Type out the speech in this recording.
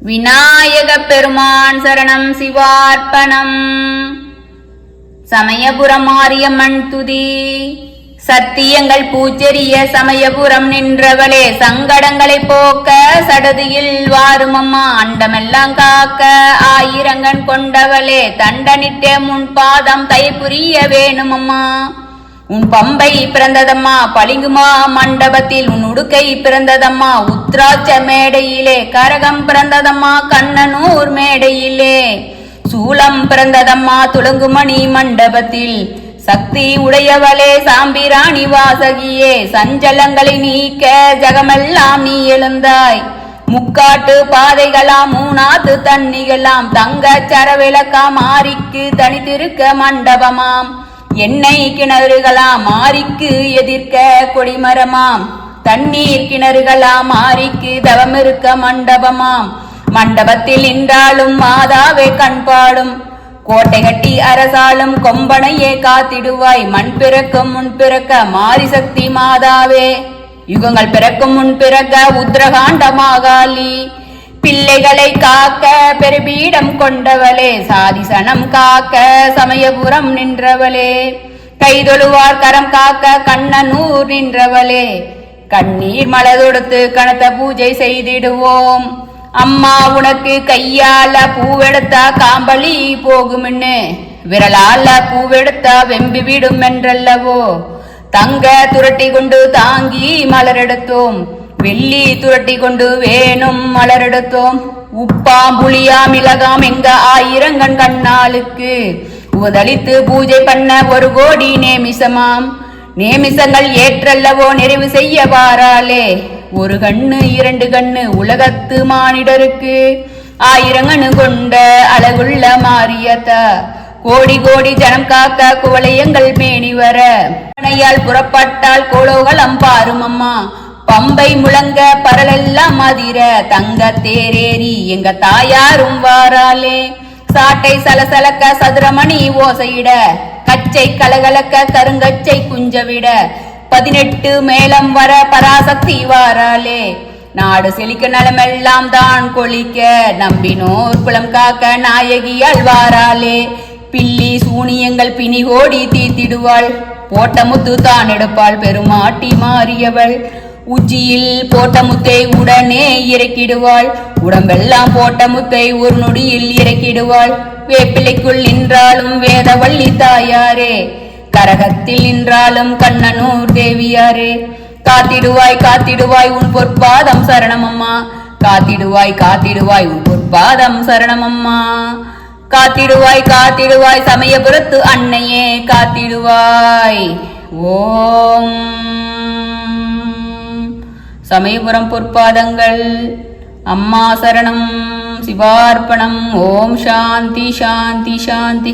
விநாயகப் பெருமான் சரணம் சிவார்ப்பணம். சமயபுரம் மாரியம்மன் துதி. சத்தியங்கள் பூச்செறிய சமயபுரம் நின்றவளே, சங்கடங்களை போக்க சடதியில் வாருமம்மா. அண்டமெல்லாம் காக்க ஆயிரங்கண் கொண்டவளே, தண்டனிட்டே முன் பாதம் தை புரிய வேணுமம்மா. உன் பம்பை பிறந்ததம்மா பளிங்குமா மண்டபத்தில், உன் உடுக்கை பிறந்ததம்மா உத்ராட்ச மேடையிலே. கரகம் பிறந்ததம்மா கண்ணனூர் மேடையிலே. சூலம் பிறந்ததம்மா துளங்குமணி மண்டபத்தில். சக்தி உடையவளே சாம்பிராணி வாசகியே, சஞ்சலங்களை நீக்க ஜகமெல்லாம் நீ எழுந்தாய். முக்காட்டு பாதைகளாம் மூணாத்து தண்ணிகளாம், தங்க சரவிளக்காம் மாரிக்கு தனித்திருக்க மண்டபமாம். எண்ணெய் கிணறுகளாம் மாரிக்கு எதிர்க்க கொடிமரமாம். தண்ணீர் கிணறுகளாம் மாரிக்கு தவமிருக்க மண்டபமாம். மண்டபத்தில் நின்றாலும் மாதாவே கண்பாடும், கோட்டை கட்டி அரசாலும் கொம்பனையே காத்திடுவாய். மண் பிறக்கும் முன் பிறக்க மாரி சக்தி மாதாவே, யுகங்கள் பிறக்கும் முன் பிறக்க உத்ரகாண்ட மாகாளி. பிள்ளைகளை காக்க பெருபீடம் கொண்டவளே, சாதிசனம் காக்க சமயபுரம் நின்றவளே. கைதொழுவார் கரம் காக்க கண்ணனூர் நின்றவளே. கண்ணீர் மலதொடுத்து கனத்த பூஜை செய்திடுவோம். அம்மா உனக்கு கையால பூவெடுத்தா காம்பளி போகும்னு, விரலால பூவெடுத்தா வெம்பி விடும் என்றல்லவோ. தங்க துரட்டி கொண்டு தாங்கி மலரெடுத்தோம், வெள்ளி துரட்டி கொண்டு வேணும் மலரெடுத்தோம். உப்பாம் புளியாம் மிளகாம் எங்க ஆயிரங்கண் கண்ணாளுக்கு, உதளித்து பூஜை பண்ண 1 கோடி நேமிசமாம். நேமிசங்கள் ஏற்றல்லவோ நிறைவு செய்ய வாராலே. 1 கண்ணு 2 கண்ணு உலகத்து மானிடருக்கு, 1000 கண்ணு கொண்ட அழகுள்ள மாரியத்தா. கோடி கோடி ஜனம் காக்க குவளையங்கள் மேனி வர, பனையால் புறப்பட்டால் கோலோகலம் பாருமம்மா. பம்பை முழங்க பரலெல்லாம் அதிர, தங்க தேரேறி எங்க தாயாரும் வாராலே. சாட்டை சலசலக்க சதுரமணி ஓசையிட, கச்சை கலகலக்க கருங்கச்சை குஞ்சவிட, 18 மேலம் வர பராசக்தி வாராலே. நாடு செழிக்க நலமெல்லாம் தான் கொளிக்க, நம்பினோர் குலம் காக்க நாயகியால் வாராலே. பில்லி சூனியங்கள் பிணிகோடி தீத்திடுவாள், போட்ட முத்து தான் எடுப்பாள் பெருமாட்டி மாறியவள். உச்சியில் போட்ட முத்தை உடனே இறக்கிடுவாள், உடம்பெல்லாம் போட்ட முத்தை 1 நொடியில் இறக்கிடுவாள். வேப்பிலைக்குள் நின்றாலும் வேதவள்ளி தாயாரே, கரகத்தில் நின்றாலும் கண்ணனூர் தேவியாரே. காத்திடுவாய் காத்திடுவாய் உன் பொற்பாதம் சரணமம்மா, காத்திடுவாய் காத்திடுவாய் உன் பொற்பாதம் சரணமம்மா. காத்திடுவாய் காத்திடுவாய் சமயபுரத்து அன்னையே காத்திடுவாய். ஓம் சமயபுரம் பொற்பாதங்கள் அம்மா சரணம் சிவார்ப்பணம். ஓம் சாந்தி சாந்தி சாந்தி.